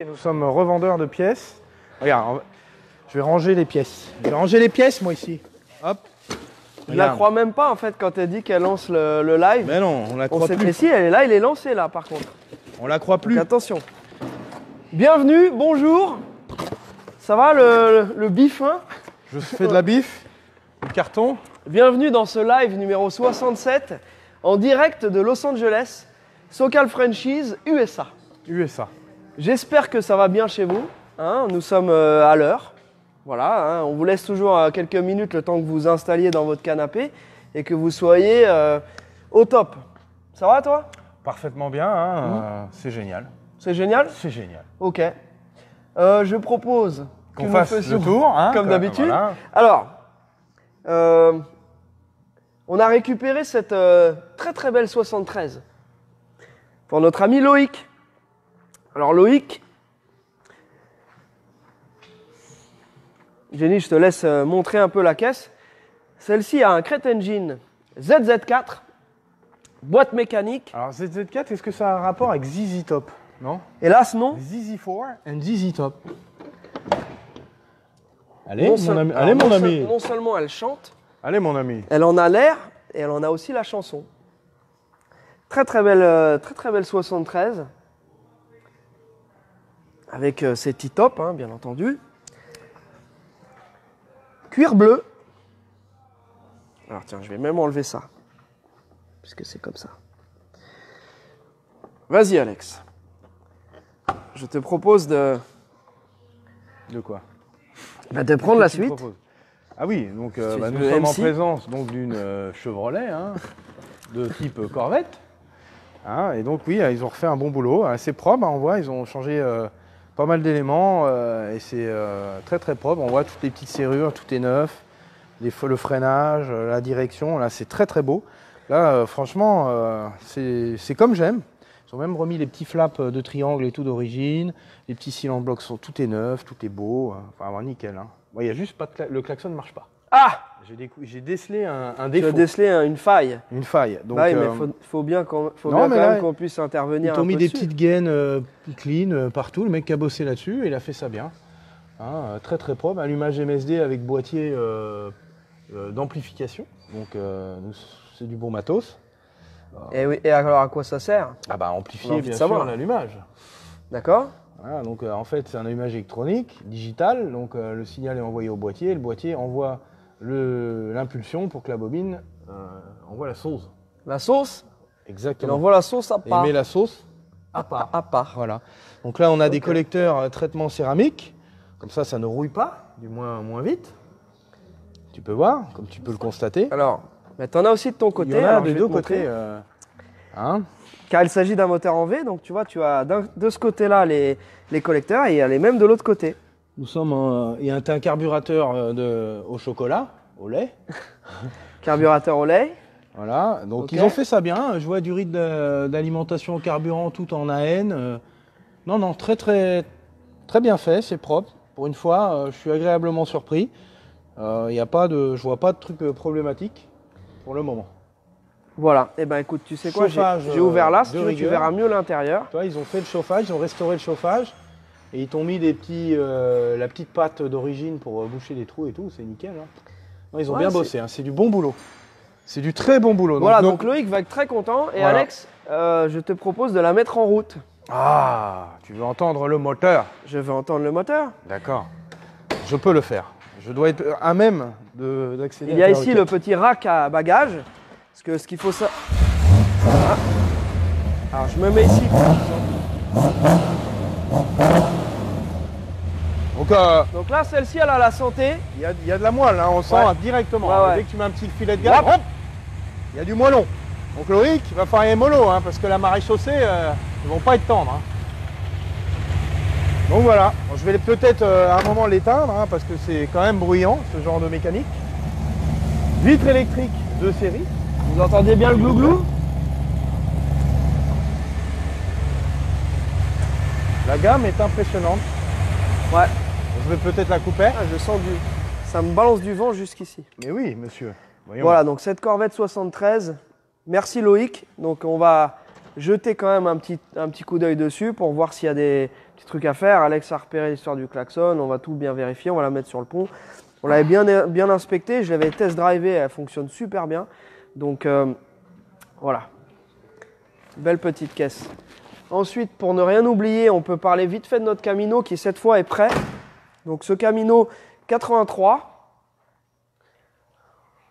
Nous sommes revendeurs de pièces. Regarde, je vais ranger les pièces. Je vais ranger les pièces, moi, ici. Hop. Je la crois même pas, en fait, quand elle dit qu'elle lance le live. Mais non, on la croit plus. Mais si, elle est là, il est lancé, là, par contre. On la croit plus. Donc, attention. Bienvenue, bonjour. Ça va, le bif, hein? Je fais de la bif, du carton. Bienvenue dans ce live numéro 67, en direct de Los Angeles, SoCal Franchise, USA. USA. J'espère que ça va bien chez vous. Hein, nous sommes à l'heure. Voilà, hein, on vous laisse toujours quelques minutes le temps que vous vous installiez dans votre canapé et que vous soyez au top. Ça va, toi? Parfaitement bien, hein, c'est génial. C'est génial? C'est génial. Ok. Je propose qu'on fasse le tour, hein, comme d'habitude. Voilà. Alors, on a récupéré cette très très belle 73 pour notre ami Loïc. Alors Loïc, Jenny, je te laisse montrer un peu la caisse. Celle-ci a un Crate Engine ZZ4, boîte mécanique. Alors ZZ4, est-ce que ça a un rapport avec ZZ Top? Non? Hélas, non. ZZ4 and ZZ Top. Allez, mon ami. Non seulement elle chante, allez, mon ami. Elle en a l'air et elle en a aussi la chanson. Très très belle 73. Avec ses petits tops, hein, bien entendu. Cuir bleu. Alors tiens, je vais même enlever ça. Puisque c'est comme ça. Vas-y Alex. Je te propose de... De quoi? De prendre la suite. Ah oui, donc nous sommes en présence d'une Chevrolet, hein, de type Corvette. Hein, et donc oui, ils ont refait un bon boulot. C'est propre, hein, on voit, ils ont changé pas mal d'éléments et c'est très très propre. On voit toutes les petites serrures, tout est neuf. Le freinage, la direction, là c'est très très beau. Là franchement, c'est comme j'aime. Ils ont même remis les petits flaps de triangle et tout d'origine. Les petits cylindres blocs, tout est neuf, tout est beau. Enfin, nickel. Hein. Bon, il y a juste pas de le klaxon ne marche pas. Ah! J'ai décelé un défaut. Tu as décelé une faille. Une faille. Donc, bah oui, mais faut bien quand même qu'on puisse intervenir. Ils ont mis des petites gaines clean partout. Le mec qui a bossé là-dessus, il a fait ça bien. Hein, très très propre. Allumage MSD avec boîtier d'amplification. Donc c'est du bon matos. Et alors à quoi ça sert? Ah bah amplifier bien sûr l'allumage. D'accord. Voilà, donc en fait c'est un allumage électronique, digital, donc le signal est envoyé au boîtier, le boîtier envoie l'impulsion pour que la bobine envoie la sauce. La sauce? Exactement. Il envoie la sauce à part. Et il met la sauce à part. À part. Voilà. Donc là on a des collecteurs traitement céramique, comme ça ne rouille pas, du moins vite. Tu peux voir, comme tu peux le constater. Alors, mais tu en as aussi de ton côté. Il y en a de deux côtés. Hein, car il s'agit d'un moteur en V, donc tu vois, tu as de ce côté-là les collecteurs et il y a les mêmes de l'autre côté. Nous sommes, il y a un carburateur au chocolat, au lait. Carburateur au lait. Voilà, donc ils ont fait ça bien. Je vois du rythme d'alimentation au carburant tout en AN. Non, très bien fait, c'est propre. Pour une fois, je suis agréablement surpris. Je vois pas de truc problématique pour le moment. Voilà, et ben écoute, tu sais quoi, j'ai ouvert là, si tu veux, tu verras mieux l'intérieur. Toi, ils ont fait le chauffage, ils ont restauré le chauffage et ils t'ont mis la petite pâte d'origine pour boucher les trous et tout, c'est nickel. Hein. Non, ils ont bien bossé, hein. C'est du bon boulot. C'est du très bon boulot. Voilà, donc Loïc va être très content et voilà. Alex, je te propose de la mettre en route. Ah, tu veux entendre le moteur? Je veux entendre le moteur. D'accord, je peux le faire. Je dois être à même d'accéder. Il y a ici le petit rack à bagages. Parce que ce qu'il faut ça. Voilà. Alors je me mets ici. Donc là, celle-ci, elle a la santé. Il y a de la moelle, hein, on sent directement. Ouais. Dès que tu mets un petit filet de gaz, hop, il y a du moellon. Donc Loïc, il va falloir les mollo, hein, parce que la marée chaussée, ils vont pas être tendres. Hein. Donc voilà, bon, je vais peut-être à un moment l'éteindre, hein, parce que c'est quand même bruyant, ce genre de mécanique. Vitre électrique de série. Vous entendez bien le glouglou? La gamme est impressionnante. Ouais. Je vais peut-être la couper. Ah, je sens ça me balance du vent jusqu'ici. Mais oui, monsieur. Voyons. Voilà, donc cette Corvette 73. Merci Loïc. Donc on va jeter quand même un petit coup d'œil dessus pour voir s'il y a des Petit truc à faire, Alex a repéré l'histoire du klaxon, on va tout bien vérifier, on va la mettre sur le pont. On l'avait bien inspecté, je l'avais test drivé, elle fonctionne super bien. Donc voilà, belle petite caisse. Ensuite, pour ne rien oublier, on peut parler vite fait de notre Camino qui cette fois est prêt. Donc ce Camino 83,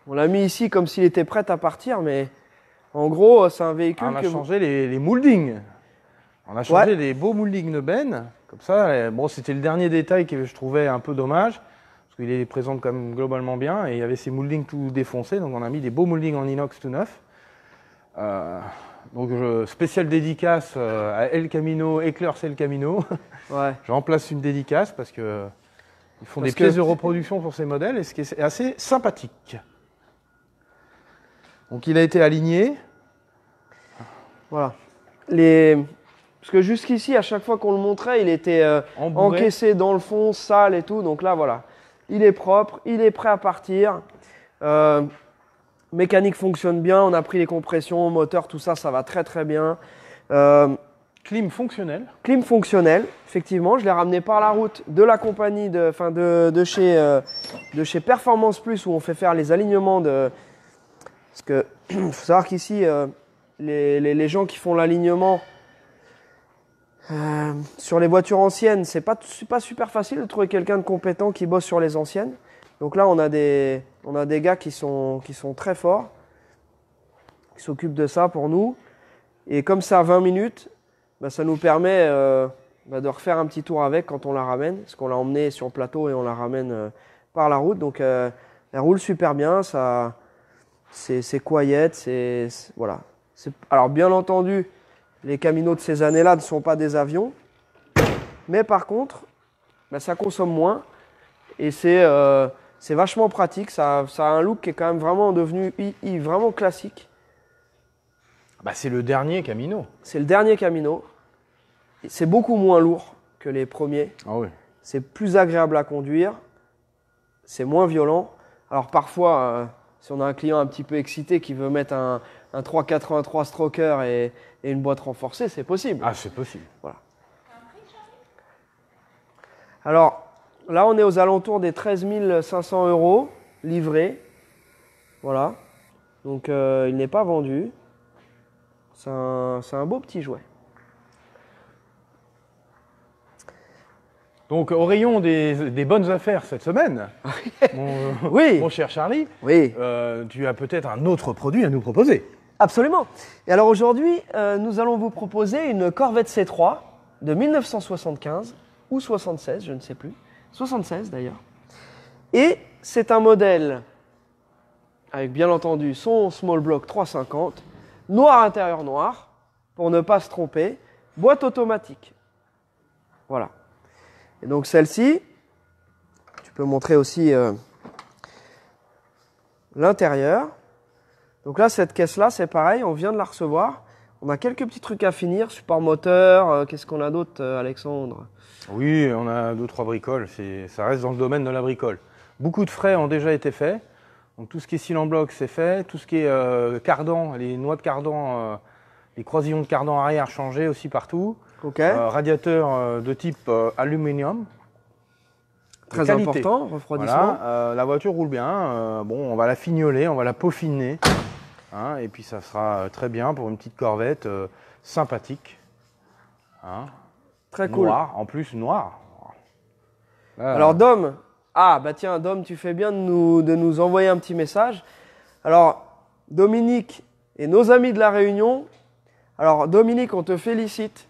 on l'a mis ici comme s'il était prêt à partir, mais en gros c'est un véhicule on a changé les mouldings. On a changé les beaux mouldings de Ben, comme ça. Bon, c'était le dernier détail que je trouvais un peu dommage, parce qu'il est présent quand même globalement bien, et il y avait ces mouldings tout défoncés, donc on a mis des beaux mouldings en inox tout neuf. Donc spécial dédicace à El Camino, Eclairs El Camino. Ouais. J'en place une dédicace parce que ils font des pièces de reproduction sur ces modèles, et ce qui est assez sympathique. Donc il a été aligné. Voilà. Parce que jusqu'ici, à chaque fois qu'on le montrait, il était encaissé dans le fond, sale et tout. Donc là, voilà. Il est propre, il est prêt à partir. Mécanique fonctionne bien, on a pris les compressions, moteur, tout ça, ça va très très bien. Clim fonctionnel. Clim fonctionnel, effectivement. Je l'ai ramené par la route de la compagnie, de chez Performance Plus, où on fait faire les alignements de... Parce que faut savoir qu'ici, les gens qui font l'alignement sur les voitures anciennes, c'est pas super facile de trouver quelqu'un de compétent qui bosse sur les anciennes. Donc là, on a des gars qui sont très forts, qui s'occupent de ça pour nous. Et comme c'est à 20 minutes, bah, ça nous permet de refaire un petit tour avec quand on la ramène, parce qu'on l'a emmenée sur le plateau et on la ramène par la route. Donc elle roule super bien, c'est quiet, voilà. Alors bien entendu, les Caminos de ces années-là ne sont pas des avions, mais par contre, bah, ça consomme moins et c'est vachement pratique. Ça a un look qui est quand même vraiment devenu vraiment classique. Bah, c'est le dernier Camino. C'est le dernier Camino. C'est beaucoup moins lourd que les premiers. Ah oui. C'est plus agréable à conduire. C'est moins violent. Alors parfois, si on a un client un petit peu excité qui veut mettre un 383 stroker et une boîte renforcée, c'est possible. Ah, c'est possible. Voilà. Alors là, on est aux alentours des 13 500 € livrés. Voilà. Donc il n'est pas vendu. C'est un beau petit jouet. Donc, au rayon des bonnes affaires cette semaine, oui. Mon cher Charlie, oui. Tu as peut-être un autre produit à nous proposer. Absolument. Et alors aujourd'hui, nous allons vous proposer une Corvette C3 de 1975 ou 76, je ne sais plus. 76 d'ailleurs. Et c'est un modèle avec bien entendu son small block 350, noir intérieur noir, pour ne pas se tromper, boîte automatique. Voilà. Et donc celle-ci, tu peux montrer aussi l'intérieur. Donc là, cette caisse-là, c'est pareil, on vient de la recevoir. On a quelques petits trucs à finir, support moteur, qu'est-ce qu'on a d'autre, Alexandre? Oui, on a 2-3 bricoles, ça reste dans le domaine de la bricole. Beaucoup de frais ont déjà été faits. Donc tout ce qui est cylindre bloc, c'est fait. Tout ce qui est cardan, les noix de cardan, les croisillons de cardan arrière changés aussi partout. Okay. Radiateur de type aluminium. Très important, refroidissement. Voilà, la voiture roule bien. Bon, on va la fignoler, on va la peaufiner. Hein, et puis ça sera très bien pour une petite Corvette sympathique. Hein, très cool. Noir, en plus noir. Alors Dom, bah tiens Dom, tu fais bien de nous envoyer un petit message. Alors Dominique et nos amis de la Réunion. Alors Dominique, on te félicite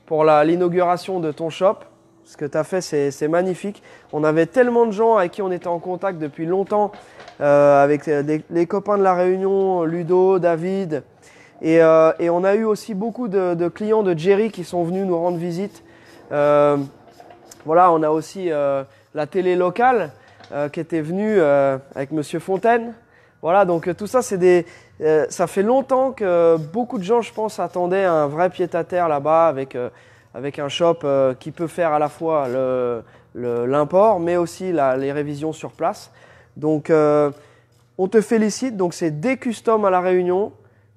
pour l'inauguration de ton shop. Ce que tu as fait, c'est magnifique. On avait tellement de gens avec qui on était en contact depuis longtemps, avec les copains de la Réunion, Ludo, David. Et on a eu aussi beaucoup de clients de Jerry qui sont venus nous rendre visite. Voilà, on a aussi la télé locale qui était venue avec Monsieur Fontaine. Voilà, donc tout ça, ça fait longtemps que beaucoup de gens, je pense, attendaient un vrai pied-à-terre là-bas avec un shop qui peut faire à la fois l'import, mais aussi les révisions sur place. Donc, on te félicite. Donc, c'est des customs à La Réunion.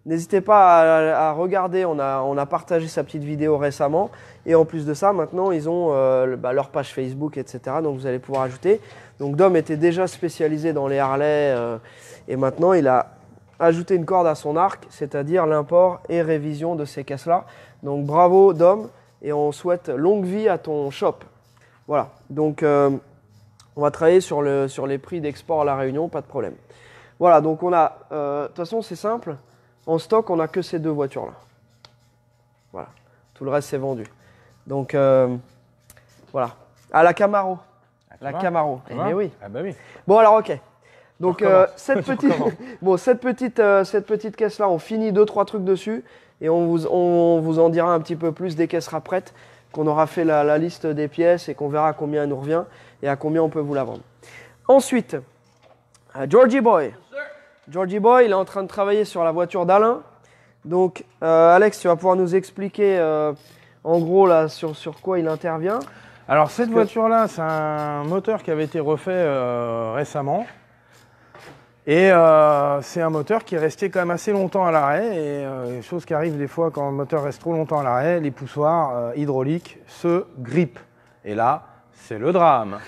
N'hésitez pas à regarder, on a partagé sa petite vidéo récemment. Et en plus de ça, maintenant, ils ont leur page Facebook, etc. Donc, vous allez pouvoir ajouter. Donc, Dom était déjà spécialisé dans les Harley. Et maintenant, il a ajouté une corde à son arc, c'est-à-dire l'import et révision de ces caisses-là. Donc, bravo, Dom. Et on souhaite longue vie à ton shop. Voilà. Donc, on va travailler sur les prix d'export à La Réunion, pas de problème. Voilà. Donc, on a... de toute façon, c'est simple. En stock, on n'a que ces deux voitures-là. Voilà. Tout le reste, c'est vendu. Donc, voilà. Ah, la Camaro. La Camaro. Eh bien oui. Ah bah oui. Bon, alors, ok. Donc, cette petite caisse-là, on finit 2-3 trucs dessus. Et on vous en dira un petit peu plus dès qu'elle sera prête, qu'on aura fait la liste des pièces et qu'on verra combien elle nous revient et à combien on peut vous la vendre. Ensuite, Georgie Boy. Georgie Boy, il est en train de travailler sur la voiture d'Alain. Donc, Alex, tu vas pouvoir nous expliquer en gros là, sur quoi il intervient. Alors, cette voiture-là, c'est un moteur qui avait été refait récemment. Et c'est un moteur qui est resté quand même assez longtemps à l'arrêt. Et chose qui arrive des fois quand le moteur reste trop longtemps à l'arrêt, les poussoirs hydrauliques se grippent. Et là, c'est le drame.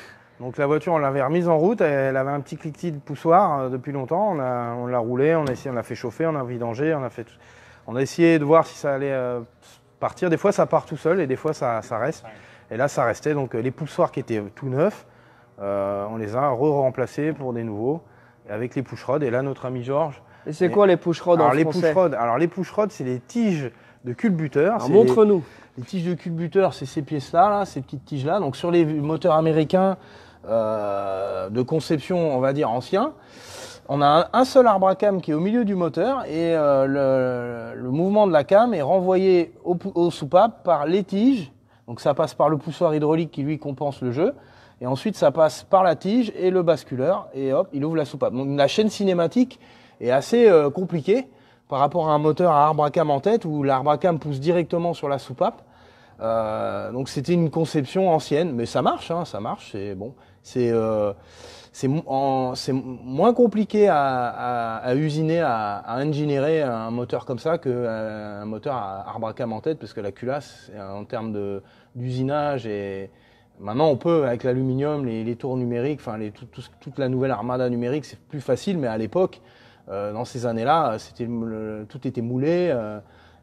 Donc la voiture, on l'avait remise en route, elle avait un petit cliquetis de poussoir depuis longtemps, on l'a roulé, on l'a fait chauffer, on a vidangé, on a essayé de voir si ça allait partir. Des fois ça part tout seul et des fois ça reste. Et là ça restait, donc les poussoirs qui étaient tout neufs, on les a remplacés pour des nouveaux, avec les push-rods. Et là notre ami Georges... Et c'est quoi les push-rods en français? Alors les push-rods, c'est les tiges de culbuteur. Montre-nous. Les tiges de culbuteur, c'est ces pièces-là, ces petites tiges-là. Donc sur les moteurs américains de conception, on va dire ancien, on a un seul arbre à cam qui est au milieu du moteur et le mouvement de la cam est renvoyé aux soupapes par les tiges. Donc ça passe par le poussoir hydraulique qui lui compense le jeu. Et ensuite ça passe par la tige et le basculeur et hop, il ouvre la soupape. Donc la chaîne cinématique est assez compliquée par rapport à un moteur à arbre à cam en tête où l'arbre à cam pousse directement sur la soupape. Donc c'était une conception ancienne, mais ça marche, hein, ça marche. C'est bon, c'est moins compliqué à usiner, à ingénierer un moteur comme ça qu'un moteur à arbre à cam en tête, parce que la culasse, en termes d'usinage, et maintenant on peut avec l'aluminium, les tours numériques, enfin toute la nouvelle armada numérique, c'est plus facile, mais à l'époque, dans ces années-là, tout était moulé.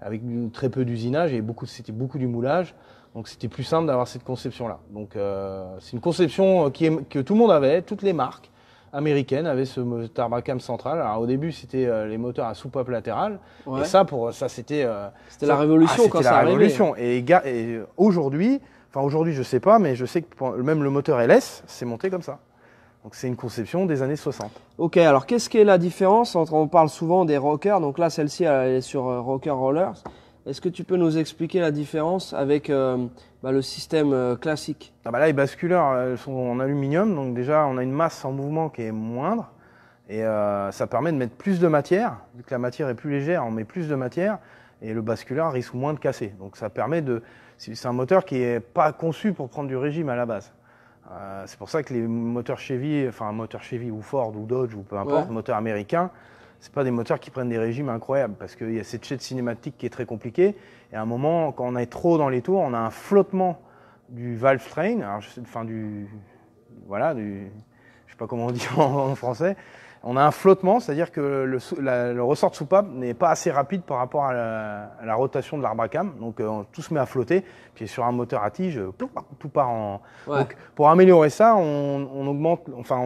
Avec très peu d'usinage et c'était beaucoup du moulage. Donc c'était plus simple d'avoir cette conception-là. Donc c'est une conception que tout le monde avait, toutes les marques américaines avaient ce moteur arbre à cam central. Alors au début c'était les moteurs à soupape latérale. Ouais. Et ça c'était la révolution quand ça arrivait. C'était la révolution. Et aujourd'hui je sais pas, mais je sais que même le moteur LS c'est monté comme ça. Donc c'est une conception des années 60. Ok, alors qu'est-ce qu'est la différence entre, on parle souvent des rockers, donc là celle-ci elle est sur Rocker Rollers. Est-ce que tu peux nous expliquer la différence avec le système classique? Là les basculeurs sont en aluminium, donc déjà on a une masse en mouvement qui est moindre et ça permet de mettre plus de matière. Vu que la matière est plus légère, on met plus de matière et le basculeur risque moins de casser. Donc ça permet c'est un moteur qui n'est pas conçu pour prendre du régime à la base. C'est pour ça que les moteurs Chevy, enfin moteur Chevy ou Ford ou Dodge ou peu importe, moteurs américains, c'est pas des moteurs qui prennent des régimes incroyables parce qu'il y a cette chaîne cinématique qui est très compliquée. Et à un moment, quand on est trop dans les tours, on a un flottement du valve train, je sais pas comment on dit en français. On a un flottement, c'est-à-dire que le ressort de soupape n'est pas assez rapide par rapport à la rotation de l'arbre à cam. Donc tout se met à flotter. Puis sur un moteur à tige, tout part en... Ouais. Donc pour améliorer ça, on augmente... Enfin,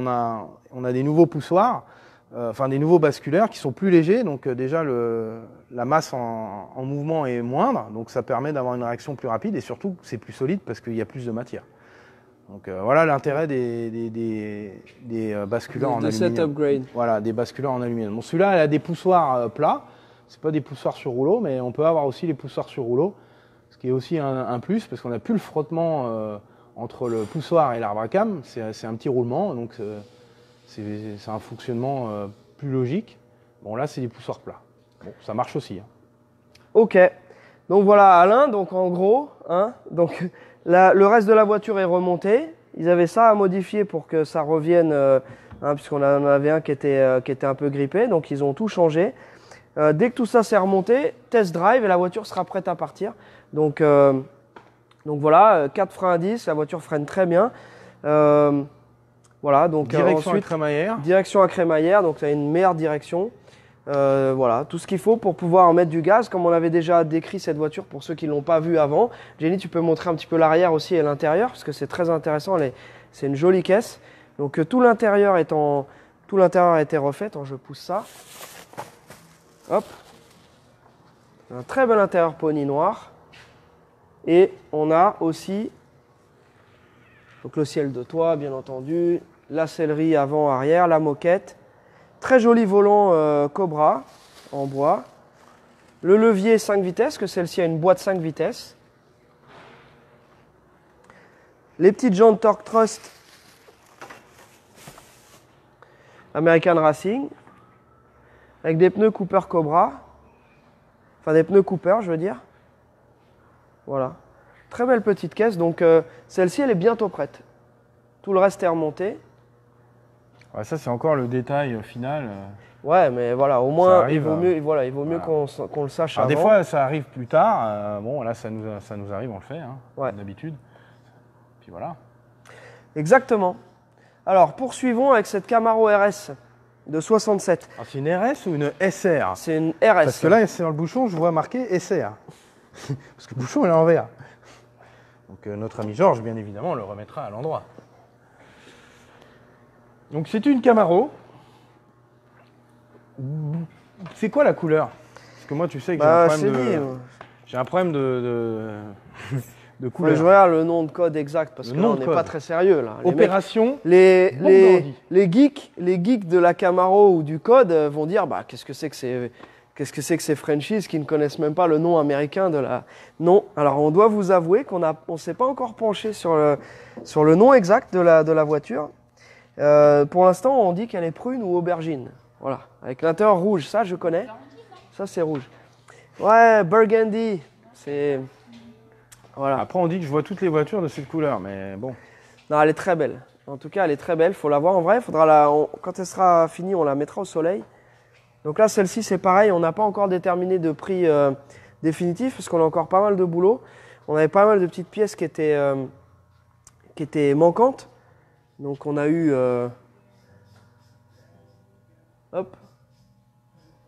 on a des nouveaux poussoirs, des nouveaux basculeurs qui sont plus légers. Donc déjà, la masse en mouvement est moindre. Donc ça permet d'avoir une réaction plus rapide. Et surtout, c'est plus solide parce qu'il y a plus de matière. Donc voilà l'intérêt des basculeurs en aluminium. Upgrade. Voilà, des basculeurs en aluminium. Bon, celui-là, il a des poussoirs plats. C'est pas des poussoirs sur rouleau, mais on peut avoir aussi les poussoirs sur rouleau, ce qui est aussi un plus parce qu'on n'a plus le frottement entre le poussoir et l'arbre à cam. C'est un petit roulement, donc c'est un fonctionnement plus logique. Bon, là, c'est des poussoirs plats. Bon, ça marche aussi. Hein. Ok. Donc voilà, Alain. Donc en gros, donc le reste de la voiture est remonté. Ils avaient ça à modifier pour que ça revienne, puisqu'on en avait un qui était un peu grippé. Donc ils ont tout changé. Dès que tout ça s'est remonté, test drive et la voiture sera prête à partir. Donc voilà, 4 freins à 10, la voiture freine très bien. Voilà, donc direction ensuite, à crémaillère. Direction à crémaillère, donc ça a une meilleure direction. Voilà, tout ce qu'il faut pour pouvoir en mettre du gaz, comme on avait déjà décrit cette voiture pour ceux qui ne l'ont pas vue avant. Jenny, tu peux montrer un petit peu l'arrière aussi et l'intérieur, parce que c'est très intéressant, c'est une jolie caisse. Donc tout l'intérieur a été refait. Attends, je pousse ça. Hop. Un très bel intérieur pony noir. Et on a aussi donc, le ciel de toit, bien entendu, la sellerie avant-arrière, la moquette. Très joli volant Cobra en bois. Le levier 5 vitesses, que celle-ci a une boîte 5 vitesses. Les petites jantes Torque Trust American Racing. Avec des pneus Cooper Cobra. Enfin des pneus Cooper, je veux dire. Voilà. Très belle petite caisse. Donc celle-ci, elle est bientôt prête. Tout le reste est remonté. Ouais, ça, c'est encore le détail final. Ouais, mais voilà, au moins, arrive, il vaut mieux qu'on le sache Alors, avant. des fois, ça arrive plus tard. Bon, là, ça nous arrive, on le fait, hein, Ouais. d'habitude. Puis voilà. Exactement. Alors, poursuivons avec cette Camaro RS de 67. Alors, c'est une RS ou une SR? C'est une RS. Parce que là, c'est dans le bouchon, je vois marqué SR. Parce que le bouchon, il est en vert. Donc, notre ami Georges, bien évidemment, le remettra à l'endroit. Donc, c'est une Camaro. C'est quoi la couleur? Parce que moi, tu sais que j'ai un problème de couleur. Je regarde le nom de code exact parce que là, on n'est pas très sérieux. Là. Opération. Les geeks de la Camaro ou du code vont dire bah, qu'est-ce que c'est que ces Frenchies qui ne connaissent même pas le nom américain de la. Non. Alors, on doit vous avouer qu'on ne s'est pas encore penché sur le nom exact de la voiture. Pour l'instant, on dit qu'elle est prune ou aubergine. Voilà, avec l'intérieur rouge, ça je connais. Ça c'est rouge. Ouais, burgundy, c'est... Voilà. Après on dit que je vois toutes les voitures de cette couleur, mais bon. Non, elle est très belle. En tout cas, elle est très belle, il faut la voir en vrai. Quand elle sera finie, on la mettra au soleil. Donc là, celle-ci c'est pareil, on n'a pas encore déterminé de prix définitif parce qu'on a encore pas mal de boulot. On avait pas mal de petites pièces qui étaient manquantes. Donc on a eu...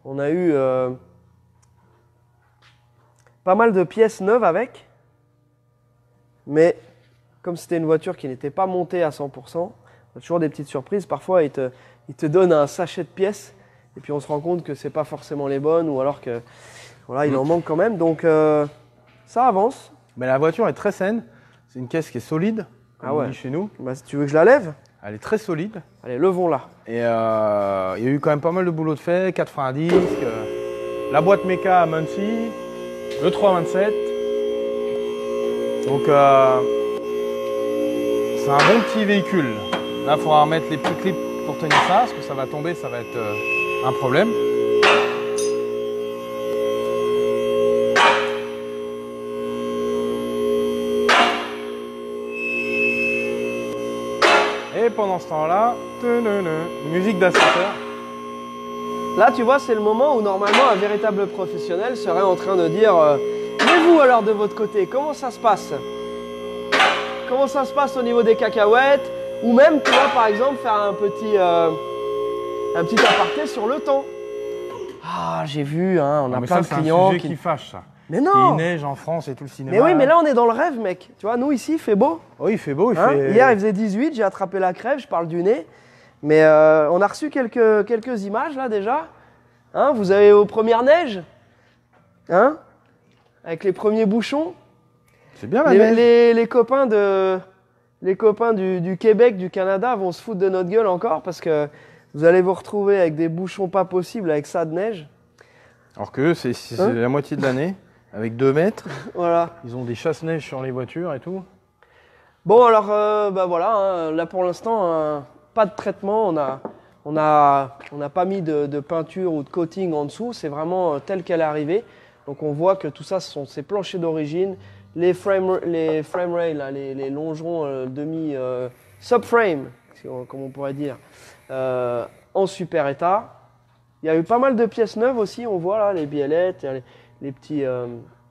On a eu pas mal de pièces neuves avec, mais comme c'était une voiture qui n'était pas montée à 100%, on a toujours des petites surprises. Parfois, ils te donnent un sachet de pièces et puis on se rend compte que c'est pas forcément les bonnes ou alors que voilà, il en manque quand même. Donc ça avance. Mais la voiture est très saine. C'est une caisse qui est solide, comme on dit chez nous. Bah, si tu veux que je la lève? Elle est très solide. Allez, levons-la. Et il y a eu quand même pas mal de boulot de fait, 4 freins à disque, la boîte méca à Muncie, le 327. Donc c'est un bon petit véhicule. Là, il faudra remettre les petits clips pour tenir ça, parce que ça va tomber, ça va être un problème. Et pendant ce temps-là, musique d'ascenseur. Là, tu vois, c'est le moment où normalement un véritable professionnel serait en train de dire mais vous alors de votre côté, comment ça se passe? Comment ça se passe au niveau des cacahuètes? Ou même, tu vois, par exemple, faire un petit aparté sur le temps. Ah, j'ai vu, hein, on a plein de clients c'est un sujet qui fâche, ça. Mais non! Il neige en France et tout le cinéma. Mais oui, mais là, on est dans le rêve, mec. Tu vois, nous, ici, il fait beau. Oui, il fait beau. Hier, il faisait 18, j'ai attrapé la crève, je parle du nez. Mais on a reçu quelques images, là, déjà. Hein, vous avez aux premières neiges. Hein? Avec les premiers bouchons. C'est bien, la neige. Les copains du Québec, du Canada vont se foutre de notre gueule encore parce que vous allez vous retrouver avec des bouchons pas possibles avec ça de neige. Alors que c'est la moitié de l'année. Avec 2 mètres. Voilà. Ils ont des chasse-neige sur les voitures et tout. Bon, alors, bah voilà, hein, là pour l'instant, pas de traitement. On n'a pas mis de peinture ou de coating en dessous. C'est vraiment tel qu'elle est arrivée. Donc on voit que tout ça, ce sont ses planchers d'origine. Les frame rails, là, les longerons subframe, comme on pourrait dire, en super état. Il y a eu pas mal de pièces neuves aussi, on voit là, les biellettes, les petits...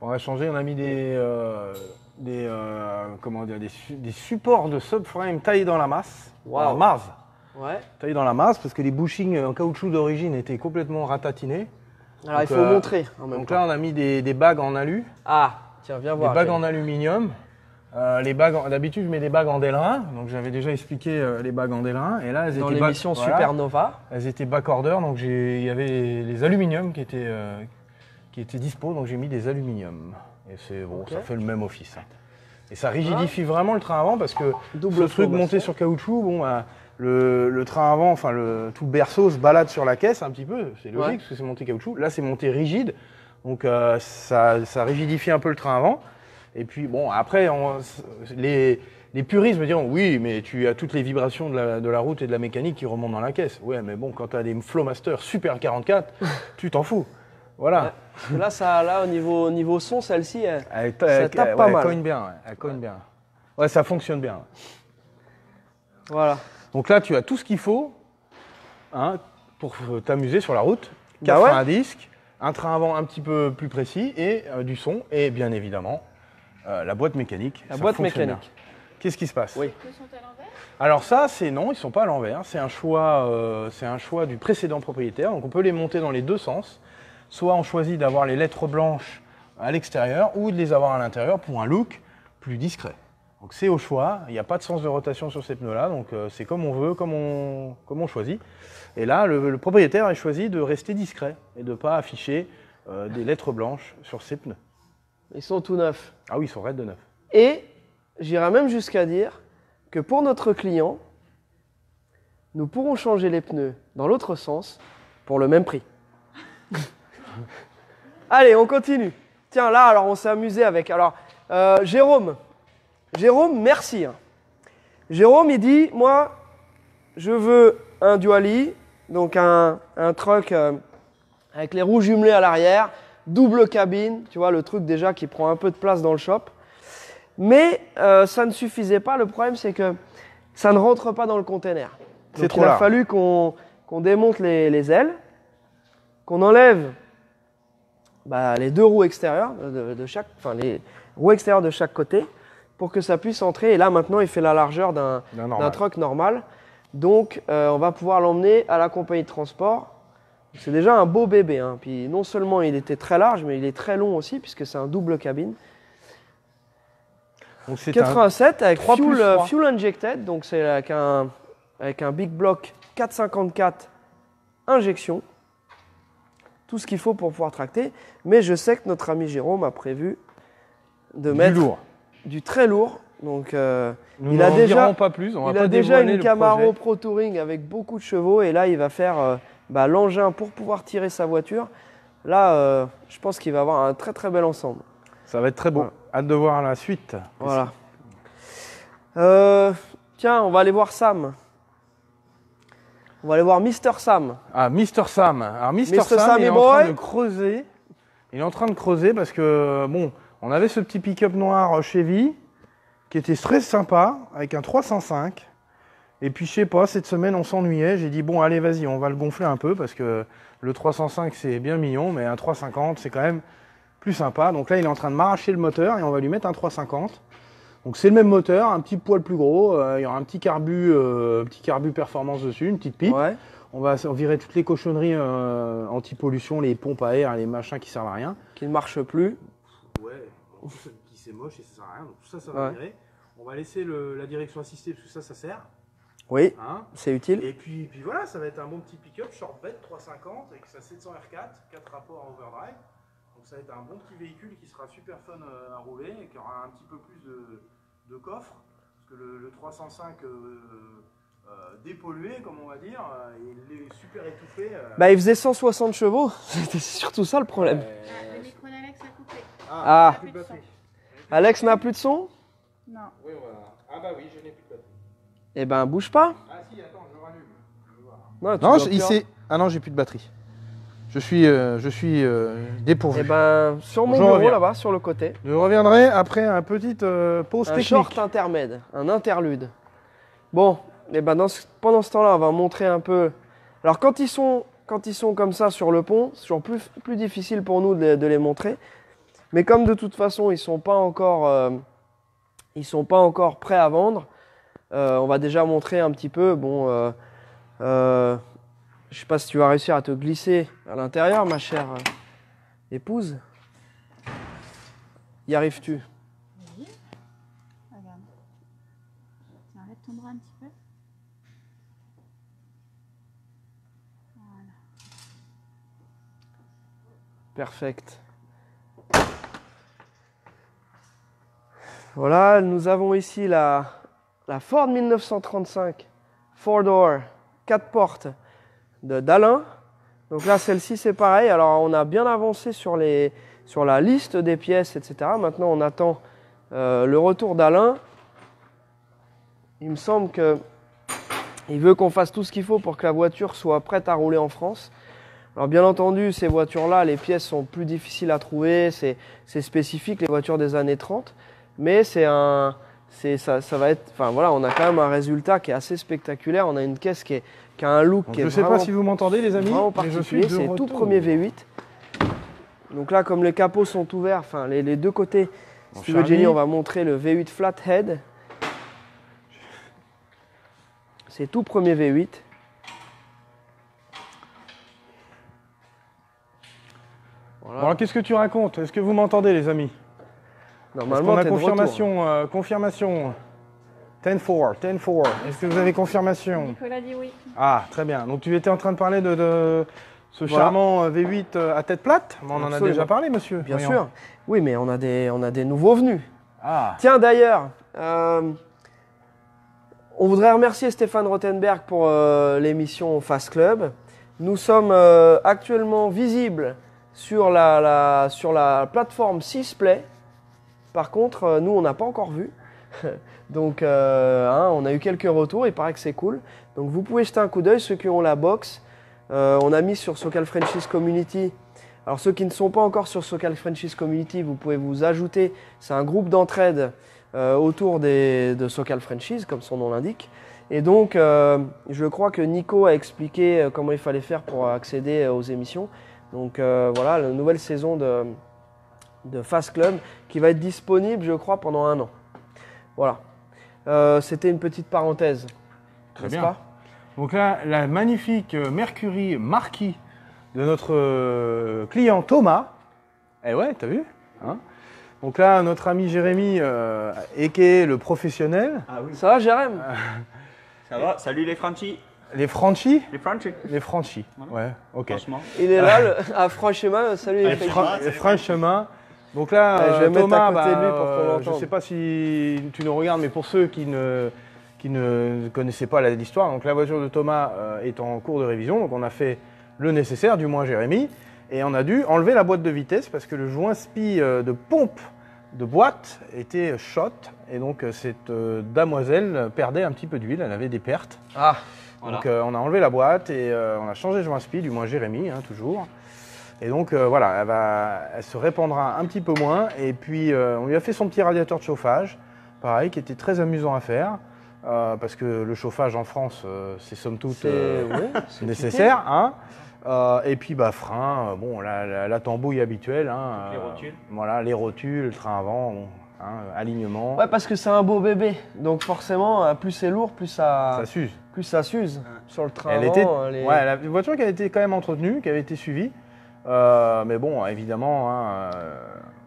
On a changé, on a mis comment dire, des supports de subframe taillés dans la masse, Wow. en Mars. Ouais. Taillés dans la masse parce que les bushings en caoutchouc d'origine étaient complètement ratatinés. Alors Donc, il faut montrer en même Donc temps. là, on a mis des bagues en alu, Ah, tiens, viens voir. des bagues Jamie. en aluminium. D'habitude, je mets des bagues en délerin. Donc j'avais déjà expliqué les bagues en délerin. Et là, elles Dans étaient l'émission voilà. Supernova. Elles étaient backorder, donc il y avait les aluminiums qui étaient dispo, donc j'ai mis des aluminiums. Et c'est bon, Ok. ça fait le même office. Hein. Et ça rigidifie vraiment le train avant parce que Double ce truc formation. monté sur caoutchouc, bon, le train avant, enfin tout le berceau se balade sur la caisse un petit peu, c'est logique Ouais. parce que c'est monté caoutchouc. Là, c'est monté rigide, donc ça rigidifie un peu le train avant. Et puis bon, après, les puristes me diront oui, mais tu as toutes les vibrations de la route et de la mécanique qui remontent dans la caisse. Ouais, mais bon, quand tu as des Flowmaster Super 44, tu t'en fous. Voilà. Ouais. Parce que là, au niveau son, celle-ci, Elle ça tape pas mal. Elle cogne bien. Ouais, elle cogne bien. Ouais, ça fonctionne bien. voilà. Donc là, tu as tout ce qu'il faut hein, pour t'amuser sur la route. Bah 4 ouais. freins à disque, un train avant un petit peu plus précis et du son et bien évidemment la boîte mécanique. La Ça boîte fonctionne mécanique. bien. Qu'est-ce qui se passe? Oui. Ils sont à l'envers? Alors ça, non, ils sont pas à l'envers. C'est un choix du précédent propriétaire. Donc on peut les monter dans les deux sens. Soit on choisit d'avoir les lettres blanches à l'extérieur ou de les avoir à l'intérieur pour un look plus discret. Donc c'est au choix. Il n'y a pas de sens de rotation sur ces pneus-là. Donc c'est comme on veut, comme on choisit. Et là, le propriétaire a choisi de rester discret et de ne pas afficher des lettres blanches sur ses pneus. Ils sont tout neufs. Ah oui, ils sont raides de neuf. Et j'irais même jusqu'à dire que pour notre client, nous pourrons changer les pneus dans l'autre sens pour le même prix. Allez, on continue. Tiens, là, alors on s'est amusé avec. Alors, Jérôme, merci. hein. Jérôme, il dit, moi, je veux un Duali, donc un truck avec les roues jumelées à l'arrière, double cabine, tu vois, le truc déjà qui prend un peu de place dans le shop. Mais ça ne suffisait pas. Le problème, c'est que ça ne rentre pas dans le container. C'est Donc, trop il a large. fallu qu'on démonte les ailes, qu'on enlève les deux roues extérieures les roues extérieures de chaque côté pour que ça puisse entrer. Et là, maintenant, il fait la largeur d'un truck normal. Donc, on va pouvoir l'emmener à la compagnie de transport. C'est déjà un beau bébé. Hein. Puis, non seulement il était très large, mais il est très long aussi, puisque c'est un double cabine. Donc c'est 87 avec 3 plus 3. fuel injected, donc c'est avec un big block 454 injection. Tout ce qu'il faut pour pouvoir tracter. Mais je sais que notre ami Jérôme a prévu de mettre lourd. du très lourd. Donc Nous il a n'en déjà, dirons pas plus. On va il pas a déjà dévoiler une le Camaro projet. Pro Touring avec beaucoup de chevaux. Et là, il va faire l'engin pour pouvoir tirer sa voiture. Là, je pense qu'il va avoir un très très bel ensemble. Ça va être très beau. Voilà. Hâte de voir la suite. Voilà. Tiens, on va aller voir Sam. On va aller voir Mister Sam. Ah, Mister Sam. Alors, Mister Mr. Sam, Sammy il est en Boy. train de creuser. Il est en train de creuser parce que, bon, on avait ce petit pick-up noir Chevy qui était très sympa avec un 305. Et puis, je sais pas, cette semaine, on s'ennuyait. J'ai dit, bon, allez, vas-y, on va le gonfler un peu parce que le 305, c'est bien mignon, mais un 350, c'est quand même plus sympa. Donc là, il est en train de m'arracher le moteur et on va lui mettre un 350. Donc c'est le même moteur, un petit poil plus gros, il y aura un petit carbu performance dessus, une petite pipe. Ouais. On va virer toutes les cochonneries anti-pollution, les pompes à air, les machins qui servent à rien. Qui ne marche plus. Ouais, qui c'est moche et ça sert à rien, donc tout ça, ça va virer. On va laisser la direction assistée parce que ça sert. Oui, Hein. c'est utile. Et puis voilà, ça va être un bon petit pick-up, short bed 350 avec sa 700 R4, 4 rapports à overdrive. Donc ça va être un bon petit véhicule qui sera super fun à rouler et qui aura un petit peu plus de coffre. Parce que le 305 dépollué, comme on va dire, il est super étouffé. Bah, il faisait 160 chevaux. C'était surtout ça le problème. Le micro d'Alex a coupé. Ah. plus de batterie. Alex n'a plus de son? Non. Oui, voilà. Ah bah oui, je n'ai plus de batterie. Eh ben, bouge pas. Ah si, attends, je rallume. Je vais voir. Non, tu Non, dois plus- Ah non, j'ai plus de batterie. Je suis dépourvu. Eh ben, sur mon Je bureau reviens. là-bas, sur le côté. Je reviendrai après une petite pause Un technique. short intermède, un interlude. Bon, et ben pendant ce temps-là, on va montrer un peu. Alors, quand ils sont quand ils sont comme ça sur le pont, c'est toujours plus difficile pour nous de les montrer. Mais comme de toute façon, ils ne sont pas encore prêts à vendre, on va déjà montrer un petit peu. Bon, je ne sais pas si tu vas réussir à te glisser à l'intérieur, ma chère épouse. Y arrives-tu? Oui. Regarde. Tiens, arrête ton bras un petit peu. Voilà. Perfect. Voilà, nous avons ici la Ford 1935, 4-door, 4 portes d'Alain. Donc là, celle-ci, c'est pareil. Alors, on a bien avancé sur la liste des pièces, etc. Maintenant, on attend le retour d'Alain. Il me semble qu'il veut qu'on fasse tout ce qu'il faut pour que la voiture soit prête à rouler en France. Alors, bien entendu, ces voitures-là, les pièces sont plus difficiles à trouver. C'est spécifique, les voitures des années 30. Mais ça va être, enfin voilà, on a quand même un résultat qui est assez spectaculaire. On a une caisse qui a un look qui est je ne sais pas si vous m'entendez, les amis, mais je suis c'est tout premier V8. Donc là, comme les capots sont ouverts, enfin les deux côtés, si tu veux, Jenny, on va montrer le V8 Flathead. C'est tout premier V8. Voilà. Alors, qu'est-ce que tu racontes? Est-ce que vous m'entendez, les amis? Normalement, on a confirmation. Confirmation. 10-4, 10-4. Est-ce que vous avez confirmation? Nicolas dit oui. Ah, très bien. Donc tu étais en train de parler de ce charmant V8 à tête plate. On en a déjà parlé, monsieur. Bien sûr. Oui, mais on a des nouveaux venus. Ah. Tiens, d'ailleurs, on voudrait remercier Stéphane Rothenberg pour l'émission Fast Club. Nous sommes actuellement visibles sur la plateforme 6play. Par contre, nous, on n'a pas encore vu. Donc, on a eu quelques retours. Il paraît que c'est cool. Donc, vous pouvez jeter un coup d'œil. Ceux qui ont la box, on a mis sur Socal Franchise Community. Alors, ceux qui ne sont pas encore sur Socal Franchise Community, vous pouvez vous ajouter. C'est un groupe d'entraide autour de Socal Franchise, comme son nom l'indique. Et donc, je crois que Nico a expliqué comment il fallait faire pour accéder aux émissions. Donc, voilà, la nouvelle saison de Fast Club qui va être disponible, je crois, pendant 1 an. Voilà. C'était une petite parenthèse. Très bien. Pas donc là, la magnifique Mercury Marquis de notre client Thomas. Eh ouais, t'as vu hein. Donc là, notre ami Jérémy, a.k.a. le professionnel. Ah oui. Ça va, Jérémy? Ça va, salut les Franchis. Les Franchis? Les Franchis. Les Franchis, ouais, ok. Franchement. Il est là, à franc-chemin, salut les Franchis. Franchement. Donc là, je vais Thomas, mettre à côté de lui pour qu'on l'entende. je ne sais pas si tu nous regardes, mais pour ceux qui ne connaissaient pas l'histoire, donc la voiture de Thomas est en cours de révision, donc on a fait le nécessaire, du moins Jérémy, et on a dû enlever la boîte de vitesse parce que le joint spi de pompe de boîte était shot, et donc cette damoiselle perdait un petit peu d'huile, elle avait des pertes. Ah, voilà. Donc on a enlevé la boîte et on a changé le joint spi, du moins Jérémy, toujours. Et donc voilà, elle se répandra un petit peu moins. Et puis on lui a fait son petit radiateur de chauffage, pareil, qui était très amusant à faire. Parce que le chauffage en France, c'est somme toute nécessaire. Hein. Et puis frein, bon, la tambouille habituelle. Hein, les rotules. Voilà, les rotules, le train avant, bon, hein, alignement. Ouais, parce que c'est un beau bébé. Donc forcément, plus c'est lourd, plus ça s'use. Plus ça s'use sur le train avant. Ouais, la voiture qui a été quand même entretenue, qui avait été suivie. Mais bon, évidemment. Hein,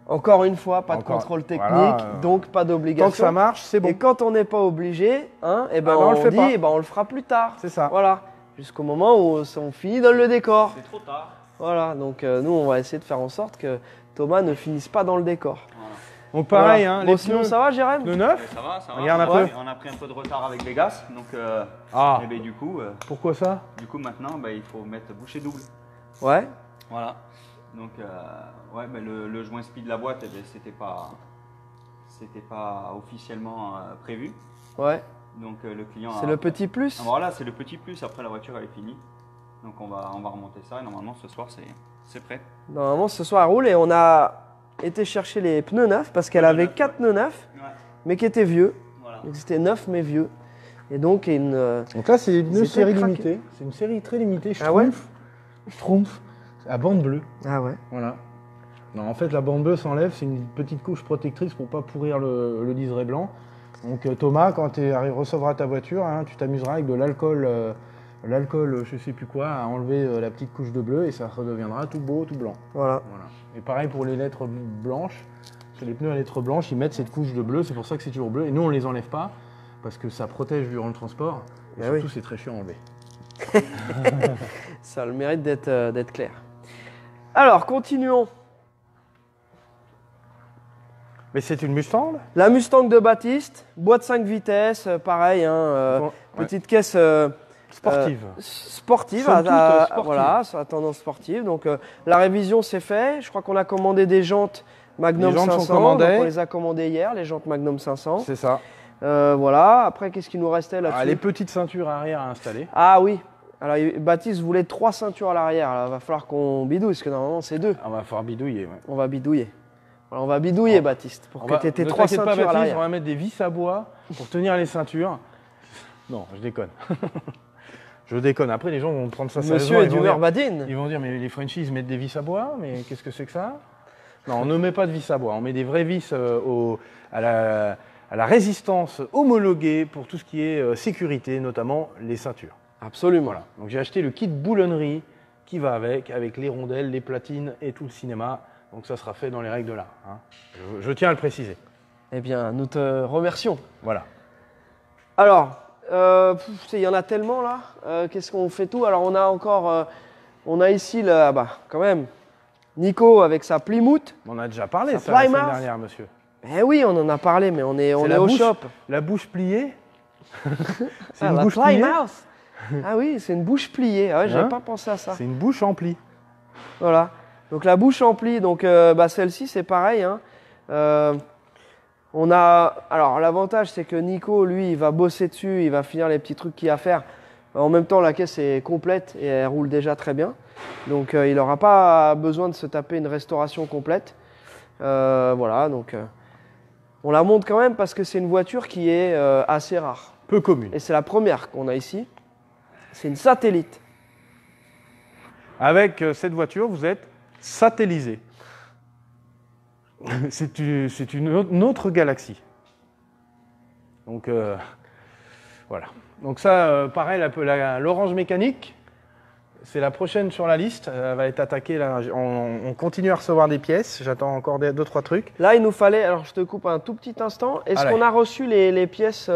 encore une fois, pas de contrôle technique, voilà, donc pas d'obligation. Tant que ça marche, c'est bon. Et quand on n'est pas obligé, hein, on le dit, on le fera plus tard. C'est ça. Voilà. Jusqu'au moment où on finit dans le décor. C'est trop tard. Voilà. Donc nous, on va essayer de faire en sorte que Thomas ne finisse pas dans le décor. Voilà. Donc pareil, voilà. hein, bon, sinon ça va, Jérémy? Le neuf. Ça va. Regarde un peu. On a pris un peu de retard avec Vegas, donc. Et ben, du coup. Pourquoi ça? Du coup, maintenant, il faut mettre bouchée double. Ouais. Voilà. Donc, le joint speed de la boîte, c'était pas officiellement prévu. Ouais. Donc, le client. C'est le petit plus. Voilà, c'est le petit plus. Après, la voiture, elle est finie. Donc, on va remonter ça. Et normalement, ce soir, c'est prêt. Normalement, ce soir, elle roule. Et on a été chercher les pneus neufs parce qu'elle avait 4 pneus neufs, mais qui étaient vieux. Voilà. Donc, c'était neuf, mais vieux. Et donc, donc là, c'est une série limitée. C'est une série très limitée, je trouve. Ouais. Schtroumpf à bande bleue. Ah ouais. Voilà. Non, en fait, la bande bleue s'enlève, c'est une petite couche protectrice pour pas pourrir le liseré blanc. Donc Thomas, quand tu recevras ta voiture, hein, tu t'amuseras avec de l'alcool, je sais plus quoi, à enlever la petite couche de bleu et ça redeviendra tout beau, tout blanc. Voilà. Voilà. Et pareil pour les lettres blanches. Sur les pneus à lettres blanches, ils mettent cette couche de bleu, c'est pour ça que c'est toujours bleu. Et nous, on les enlève pas parce que ça protège durant le transport. Et surtout, c'est très chiant à enlever. Ça a le mérite d'être clair. Alors, continuons. Mais c'est une Mustang? La Mustang de Baptiste, boîte 5 vitesses, pareil, hein, petite caisse sportive. Sportive, voilà, à tendance sportive. Donc la révision c'est fait. Je crois qu'on a commandé des jantes Magnum 500. Donc on les a commandées hier, les jantes Magnum 500. C'est ça. Voilà. Après, qu'est-ce qu'il nous restait là-dessus? Les petites ceintures arrière à installer. Ah oui. Alors Baptiste voulait 3 ceintures à l'arrière. Il va falloir qu'on bidouille, parce que normalement c'est 2. On va falloir bidouiller. Ouais. On va bidouiller. Voilà, on va bidouiller, Baptiste, pour que tu aies tes 3 ceintures pas, Baptiste, à l'arrière. on va mettre des vis à bois pour tenir les ceintures. Non, je déconne. Je déconne. Après, les gens vont prendre ça sérieusement. Monsieur est d'humeur badine. Ils vont dire, mais les Frenchies, ils mettent des vis à bois, mais qu'est-ce que c'est que ça? Non, on ne met pas de vis à bois. On met des vraies vis à la résistance homologuée pour tout ce qui est sécurité, notamment les ceintures. Absolument. Voilà. Donc j'ai acheté le kit boulonnerie qui va avec les rondelles, les platines et tout le cinéma. Donc ça sera fait dans les règles de l'art. Hein. Je tiens à le préciser. Eh bien, nous te remercions. Voilà. Alors, il y en a tellement là. Qu'est-ce qu'on fait tout? Alors, on a encore, on a ici, quand même, Nico avec sa Plymouth. On a déjà parlé ça la semaine dernière, monsieur. Eh oui, on en a parlé, mais on est au shop. La bouche pliée. C'est une bouche pliée. Ah oui, c'est une bouche pliée. Ah ouais, j'avais pas pensé à ça. C'est une bouche en pli. Voilà. Donc la bouche en pli, donc celle-ci c'est pareil. Hein. Alors l'avantage c'est que Nico, lui, il va bosser dessus, il va finir les petits trucs qu'il y a à faire. En même temps, la caisse est complète et elle roule déjà très bien. Donc il n'aura pas besoin de se taper une restauration complète. Voilà, donc on la monte quand même parce que c'est une voiture qui est assez rare. Peu commune. Et c'est la première qu'on a ici. C'est une satellite. Avec cette voiture, vous êtes satellisé. C'est une autre galaxie. Donc voilà. Donc ça, pareil, l'orange mécanique, c'est la prochaine sur la liste. Elle va être attaquée là. On continue à recevoir des pièces. J'attends encore 2-3 trucs. Là, il nous fallait. Alors, je te coupe un tout petit instant. Est-ce qu'on a reçu les pièces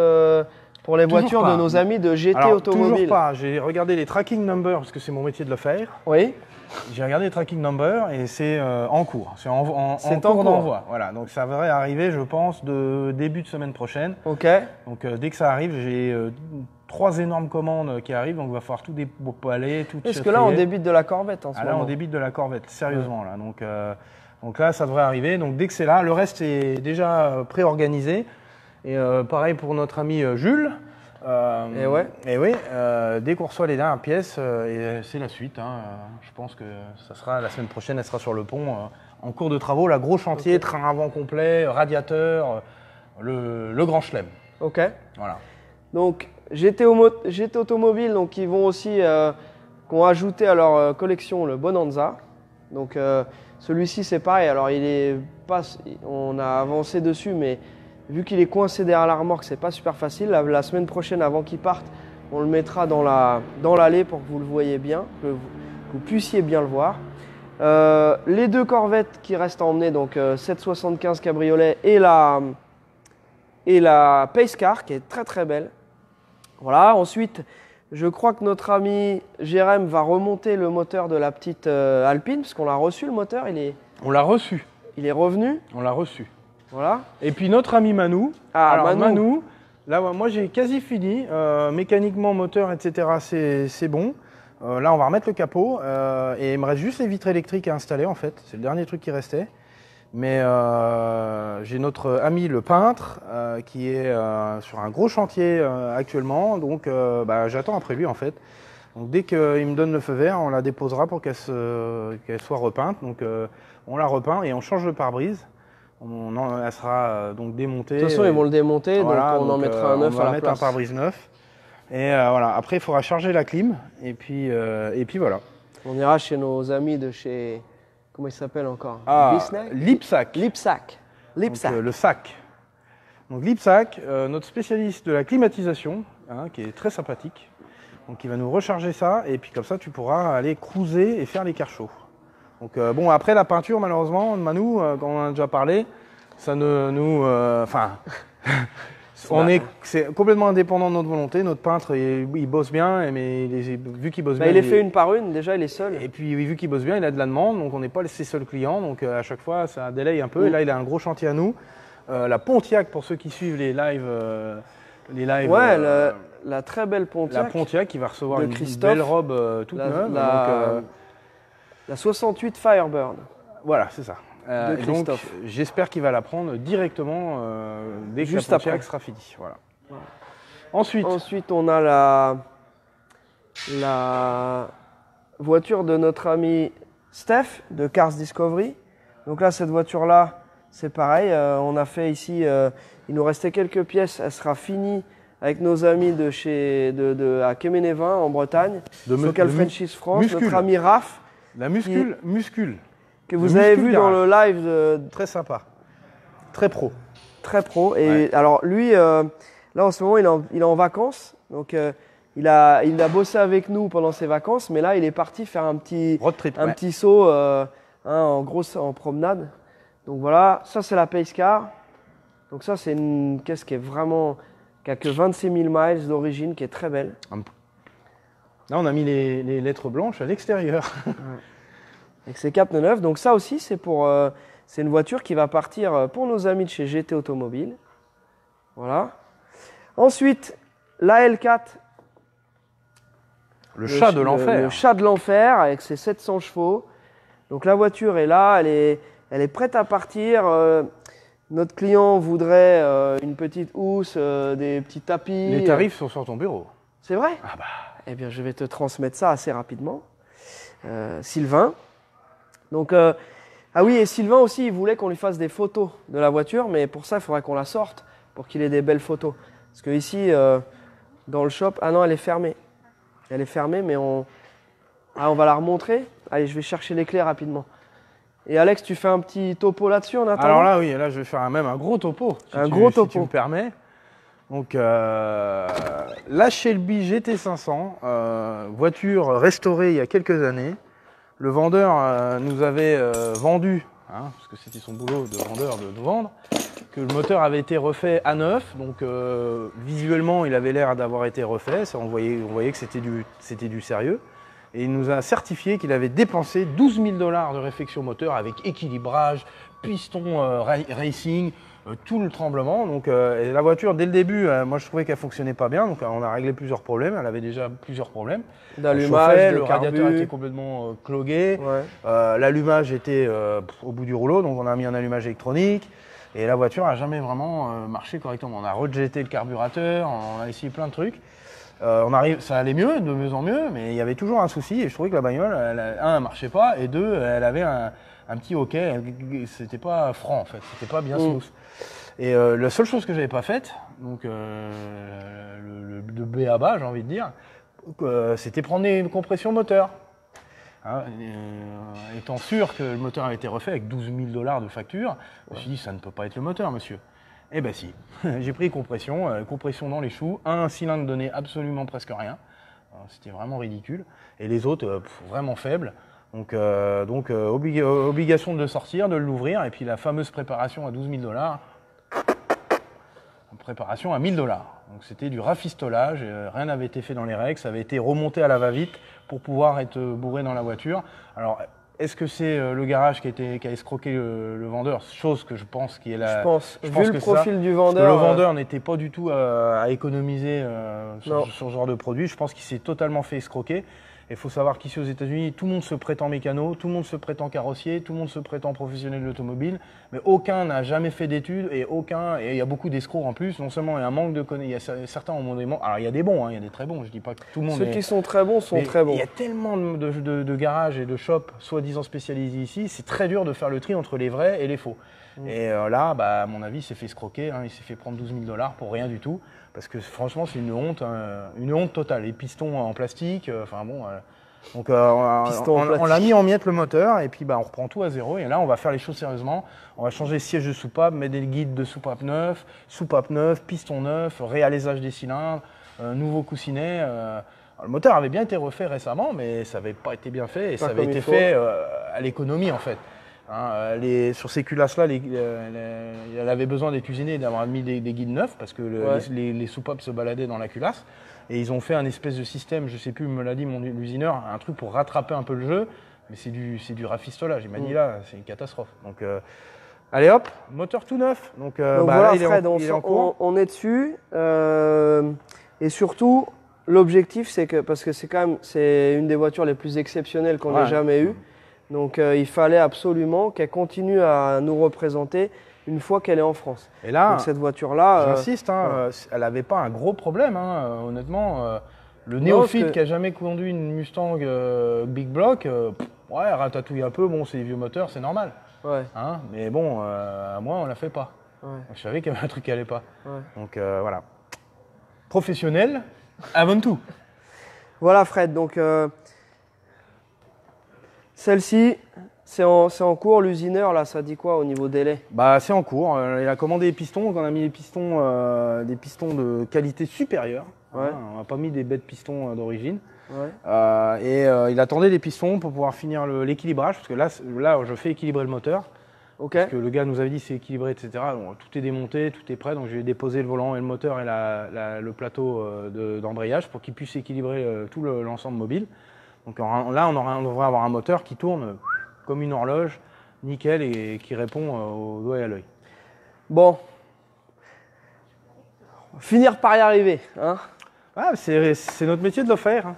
pour les voitures de nos amis de GT Automobile? Toujours pas. J'ai regardé les tracking numbers parce que c'est mon métier de le faire. Oui. J'ai regardé les tracking numbers et c'est en cours. C'est en cours d'envoi. Voilà. Donc ça devrait arriver, je pense, début de semaine prochaine. Ok. Donc dès que ça arrive, j'ai 3 énormes commandes qui arrivent. Donc il va falloir tout déballer, tout. Est-ce que là, on débite de la Corvette en ce moment? Là, on débite de la Corvette, sérieusement. Là. Donc là, ça devrait arriver. Donc dès que c'est là, le reste est déjà pré-organisé. Et pareil pour notre ami Jules. Et ouais. Et oui, dès qu'on reçoit les dernières pièces, et c'est la suite. Hein, je pense que ça sera la semaine prochaine, elle sera sur le pont en cours de travaux. Là, gros chantier, train avant complet, radiateur, le grand chelem. Ok. Voilà. Donc GT Automobile, donc ils vont aussi, qui ont ajouté à leur collection le Bonanza. Donc celui-ci c'est pareil. Alors on a avancé dessus, mais vu qu'il est coincé derrière la remorque, c'est pas super facile. La semaine prochaine, avant qu'il parte, on le mettra dans l'allée pour que vous le voyez bien, que vous puissiez bien le voir. Les 2 Corvettes qui restent à emmener, donc 775 Cabriolet et la Pace Car, qui est très très belle. Voilà. Ensuite, je crois que notre ami Jérém va remonter le moteur de la petite Alpine, parce qu'on l'a reçu le moteur. On l'a reçu. Il est revenu. On l'a reçu. Voilà. Et puis notre ami Manu. Alors Manu, là moi j'ai quasi fini. Mécaniquement, moteur, etc. c'est bon. Là on va remettre le capot. Et il me reste juste les vitres électriques à installer en fait. C'est le dernier truc qui restait. Mais j'ai notre ami le peintre qui est sur un gros chantier actuellement. Donc j'attends après lui en fait. Donc dès qu'il me donne le feu vert, on la déposera pour qu'elle soit repeinte. Donc on la repeint et on change le pare-brise. Elle sera donc démontée. De toute façon, ils vont le démonter, voilà, donc on en mettra un neuf à la place. On va mettre un pare-brise neuf. Et voilà. Après, il faudra charger la clim. Et puis voilà. On ira chez nos amis de chez... Comment il s'appelle encore? Lipsac. Lipsac. Lipsac. Donc, le sac. Donc Lipsac, notre spécialiste de la climatisation, hein, qui est très sympathique. Donc il va nous recharger ça et puis comme ça tu pourras aller cruiser et faire les cars chauds. Donc bon, après la peinture malheureusement, Manu, quand on en a déjà parlé, ça ne nous... c'est complètement indépendant de notre volonté. Notre peintre, il bosse bien, mais vu qu'il bosse bien... Il est fait une par une, déjà il est seul. Et puis vu qu'il bosse bien, il a de la demande, donc on n'est pas ses seuls clients. Donc à chaque fois, ça délaye un peu. Et là, il a un gros chantier à nous. La Pontiac, pour ceux qui suivent les lives... ouais, la très belle Pontiac. La Pontiac qui va recevoir de une Christophe. belle robe toute neuve. La 68 Firebird. Voilà, c'est ça. De Et donc, Christophe. j'espère qu'il va la prendre directement dès que Juste la Pontiac après. sera finie. Voilà. Voilà. Ensuite, on a la voiture de notre ami Steph de Cars Discovery. Donc là, cette voiture-là, c'est pareil. On a fait ici, il nous restait quelques pièces. Elle sera finie avec nos amis de chez à Quéménévin en Bretagne. Local Frenchies France, Muscule. notre ami Raph. La muscule. Que vous avez vu dans le live. Très sympa. Très pro. Très pro. Et Ouais. alors lui, là en ce moment, il est en vacances. Donc il a bossé avec nous pendant ses vacances. Mais là, il est parti faire un petit Road trip. petit saut en promenade. Donc voilà, ça c'est la Pace Car. Donc ça c'est une caisse qui a que 26 000 miles d'origine, qui est très belle. Là, on a mis les lettres blanches à l'extérieur. Avec ses 499. Donc ça aussi c'est c'est une voiture qui va partir pour nos amis de chez GT Automobile. Voilà. Ensuite, la L4. Le chat de l'enfer. Le chat de l'enfer avec ses 700 chevaux. Donc la voiture est là, elle est prête à partir. Notre client voudrait une petite housse, des petits tapis. Les tarifs sont sur ton bureau. C'est vrai? Ah bah. Eh bien, je vais te transmettre ça assez rapidement. Sylvain. Donc, ah oui, et Sylvain aussi, il voulait qu'on lui fasse des photos de la voiture, mais pour ça, il faudrait qu'on la sorte pour qu'il ait des belles photos. Parce que ici, dans le shop, ah non, elle est fermée. Elle est fermée, mais on va la remontrer. Allez, je vais chercher les clés rapidement. Et Alex, tu fais un petit topo là-dessus en attendant? Alors là, oui, là, je vais faire même un gros topo. Si tu me permets. Donc, la Shelby GT500, voiture restaurée il y a quelques années. Le vendeur nous avait vendu, hein, parce que c'était son boulot de vendeur de nous vendre, que le moteur avait été refait à neuf. Donc, visuellement, il avait l'air d'avoir été refait. Ça, on voyait que c'était du sérieux. Et il nous a certifié qu'il avait dépensé 12 000 $ de réfection moteur avec équilibrage, piston racing, tout le tremblement. Donc et la voiture, dès le début, moi je trouvais qu'elle fonctionnait pas bien. Donc on a réglé plusieurs problèmes. Elle avait déjà plusieurs problèmes. D'allumage, le radiateur était complètement clogué. Ouais. L'allumage était au bout du rouleau. Donc on a mis un allumage électronique. Et la voiture n'a jamais vraiment marché correctement. On a rejeté le carburateur, on a essayé plein de trucs. Ça allait mieux, de mieux en mieux, mais il y avait toujours un souci et je trouvais que la bagnole, elle marchait pas et deux, elle avait un petit hoquet, c'était pas franc en fait, c'était pas bien smooth. Et la seule chose que j'avais pas faite, donc de B à bas, j'ai envie de dire, c'était prendre une compression moteur. Hein, étant sûr que le moteur avait été refait avec 12 000 $ de facture, je me suis dit ça ne peut pas être le moteur, monsieur. Eh ben si, j'ai pris compression dans les choux, un cylindre donnait absolument presque rien, c'était vraiment ridicule, et les autres vraiment faibles, donc obligation de le sortir, de l'ouvrir, et puis la fameuse préparation à 12 000 $, préparation à 1 000 $. Donc c'était du rafistolage, rien n'avait été fait dans les règles, ça avait été remonté à la va-vite pour pouvoir être bourré dans la voiture. Alors, est-ce que c'est le garage qui a escroqué le vendeur? Chose que je pense qui est la. Je pense vu le profil du vendeur. Le vendeur n'était pas du tout à économiser sur ce genre de produit. Je pense qu'il s'est totalement fait escroquer. Il faut savoir qu'ici aux États-Unis, tout le monde se prétend mécano, tout le monde se prétend carrossier, tout le monde se prétend professionnel de l'automobile, mais aucun n'a jamais fait d'études et il y a beaucoup d'escrocs en plus. Non seulement il y a un manque de connaissances, certains ont des manques. Alors il y a des bons, hein, il y a des très bons. Je dis pas que tout le monde. Ceux qui sont très bons sont très bons. Il y a tellement de garages et de shops soi-disant spécialisés ici, c'est très dur de faire le tri entre les vrais et les faux. Et là, à mon avis, il s'est fait escroquer, hein, il s'est fait prendre 12 000 $ pour rien du tout, parce que franchement, c'est une honte totale. Les pistons en plastique, Donc Piston en on l'a mis en miettes le moteur et puis on reprend tout à zéro. Et là, on va faire les choses sérieusement. On va changer siège de soupape, mettre des guides de soupape neuf, piston neuf, réalisage des cylindres, nouveau coussinet. Le moteur avait bien été refait récemment, mais ça n'avait pas été bien fait et ça avait été fait à l'économie en fait. Hein, sur ces culasses-là, elle avait besoin d'être usinée et d'avoir mis des guides neufs parce que les soupapes se baladaient dans la culasse. Et ils ont fait un espèce de système, je sais plus, me l'a dit l'usineur, un truc pour rattraper un peu le jeu, mais c'est du rafistolage. Il m'a dit là, c'est une catastrophe. Donc, allez hop, moteur tout neuf. Donc voilà, là, Fred, on est dessus. Et surtout, l'objectif, c'est que, parce que c'est une des voitures les plus exceptionnelles qu'on ait jamais eues. Donc il fallait absolument qu'elle continue à nous représenter une fois qu'elle est en France. Et là, donc, cette voiture-là, j'insiste, elle n'avait pas un gros problème, honnêtement. Le néophyte qui a jamais conduit une Mustang Big Block, elle ratatouille un peu. Bon, c'est des vieux moteurs, c'est normal. Ouais. Hein, mais bon, moi, on l'a fait pas. Ouais. Je savais qu'il y avait un truc qui allait pas. Ouais. Donc voilà. Professionnel, avant tout. Voilà, Fred. Donc celle-ci, c'est en cours. L'usineur, là, ça dit quoi au niveau délai? C'est en cours. Il a commandé des pistons, donc on a mis des pistons de qualité supérieure. Ouais. On n'a pas mis des bêtes pistons d'origine. Ouais. Il attendait des pistons pour pouvoir finir l'équilibrage, parce que là, je fais équilibrer le moteur. Okay. Parce que le gars nous avait dit c'est équilibré, etc. Donc, tout est démonté, tout est prêt. Donc je vais déposer le volant et le moteur et le plateau d'embrayage pour qu'il puisse équilibrer tout l'ensemble mobile. Donc là, on devrait avoir un moteur qui tourne comme une horloge, nickel, et qui répond au doigt et à l'œil. Bon, finir par y arriver. Hein. C'est notre métier de le faire. Hein.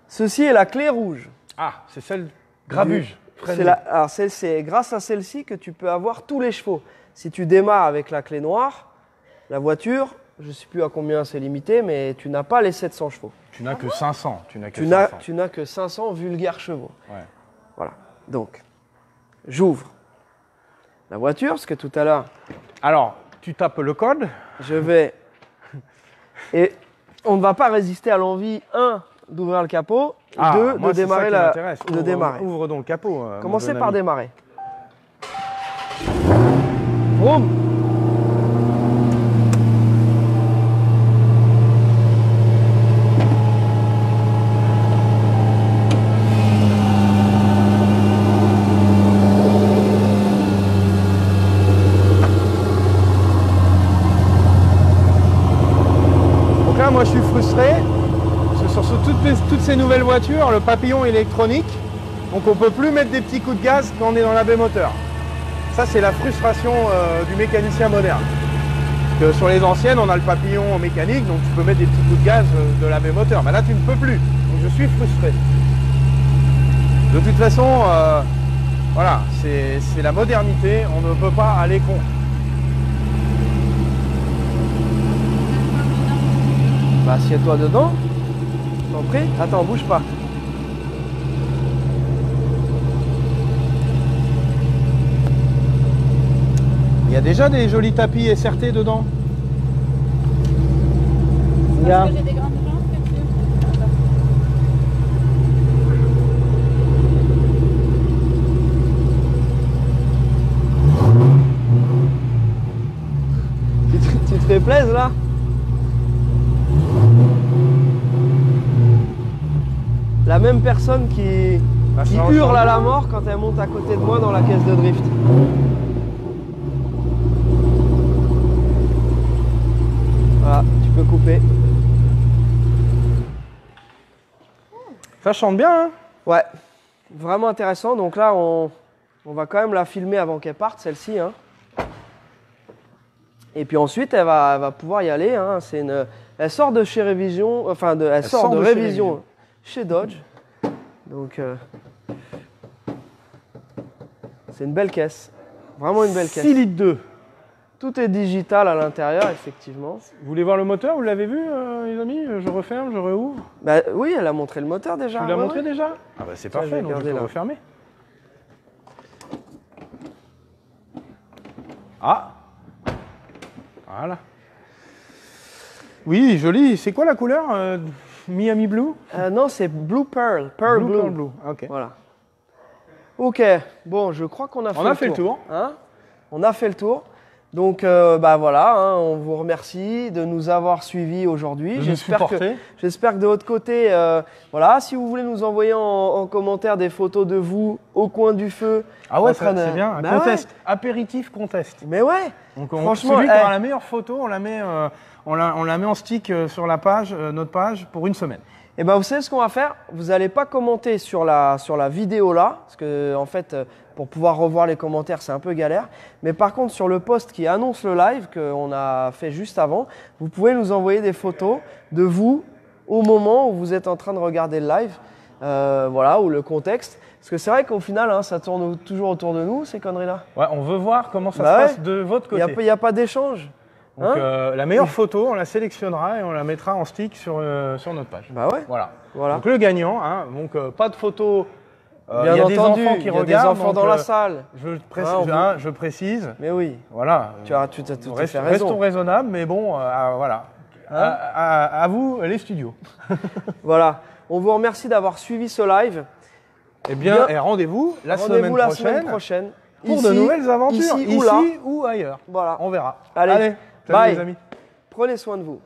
Ceci est la clé rouge. Ah, c'est celle grabuge. C'est grâce à celle-ci que tu peux avoir tous les chevaux. Si tu démarres avec la clé noire, la voiture, je ne sais plus à combien c'est limité, mais tu n'as pas les 700 chevaux. Tu n'as que 500. Tu n'as que 500 vulgaires chevaux. Ouais. Voilà. Donc, j'ouvre la voiture, parce que tout à l'heure... Alors, tu tapes le code. Je vais... Et on ne va pas résister à l'envie, d'ouvrir le capot, de démarrer de démarrer. Ouvre donc le capot. Commencez par démarrer. Vroom. Donc là, moi, je suis frustré. Sur toutes ces nouvelles voitures, le papillon électronique, donc on ne peut plus mettre des petits coups de gaz quand on est dans la baie moteur. Ça, c'est la frustration du mécanicien moderne. Parce que sur les anciennes, on a le papillon mécanique, donc tu peux mettre des petits coups de gaz de la baie moteur. Mais là, tu ne peux plus. Donc je suis frustré. De toute façon, voilà, c'est la modernité, on ne peut pas aller contre. Assieds-toi dedans. T'en prie. Attends, bouge pas. Il y a déjà des jolis tapis SRT dedans. Parce que j'ai des grandes jambes, Tu te fais plaisir là? La même personne qui hurle à la mort quand elle monte à côté de moi dans la caisse de drift. Voilà, tu peux couper. Ça chante bien, hein? Ouais, vraiment intéressant. Donc là, on va quand même la filmer avant qu'elle parte, celle-ci. Hein. Et puis ensuite, elle va pouvoir y aller. Hein. Elle sort de chez Révision, elle sort de Révision chez Dodge. Donc, c'est une belle caisse. Vraiment une belle caisse. 6 litres 2. Tout est digital à l'intérieur, effectivement. Vous voulez voir le moteur? Vous l'avez vu, les amis? Je referme, je rouvre. Bah, oui, elle a montré le moteur déjà. Tu l'as montré déjà? Ah bah c'est parfait, donc je peux refermer. Ah! Voilà. Oui, joli. C'est quoi la couleur? Miami Blue? Non, c'est Blue Pearl. Pearl Blue. Pearl Blue. Ok. Voilà. Ok, bon, je crois qu'on a fait le tour. Hein, on a fait le tour. Donc, bah voilà, hein, on vous remercie de nous avoir suivis aujourd'hui. J'espère que de votre côté, voilà, si vous voulez nous envoyer en commentaire des photos de vous au coin du feu. Ah ouais, c'est bien. Bah contest, ouais. Apéritif contest. Mais ouais. Donc franchement, celui qui aura la meilleure photo, on la met en stick sur la page, notre page, pour une semaine. Et ben vous savez ce qu'on va faire? Vous n'allez pas commenter sur la vidéo là, parce que en fait, pour pouvoir revoir les commentaires, c'est un peu galère. Mais par contre, sur le post qui annonce le live qu'on a fait juste avant, vous pouvez nous envoyer des photos de vous au moment où vous êtes en train de regarder le live, voilà, ou le contexte. Parce que c'est vrai qu'au final, hein, ça tourne toujours autour de nous, ces conneries-là. Ouais, on veut voir comment ça se passe de votre côté. Il n'y a pas d'échange. Donc la meilleure photo, on la sélectionnera et on la mettra en stick sur notre page. Bah ouais. Voilà. Donc le gagnant, hein, donc pas de photo. Bien y a entendu, des enfants qui il y a regardent, des enfants dans la salle. Je précise. Mais oui. Voilà. Tu as tout à fait raison. Restons raisonnables, mais bon, voilà. À vous, les studios. Voilà. On vous remercie d'avoir suivi ce live. Eh bien, et rendez-vous la semaine prochaine. Pour de nouvelles aventures, ici ou ailleurs. Voilà. On verra. Allez, salut bye. les amis. Prenez soin de vous.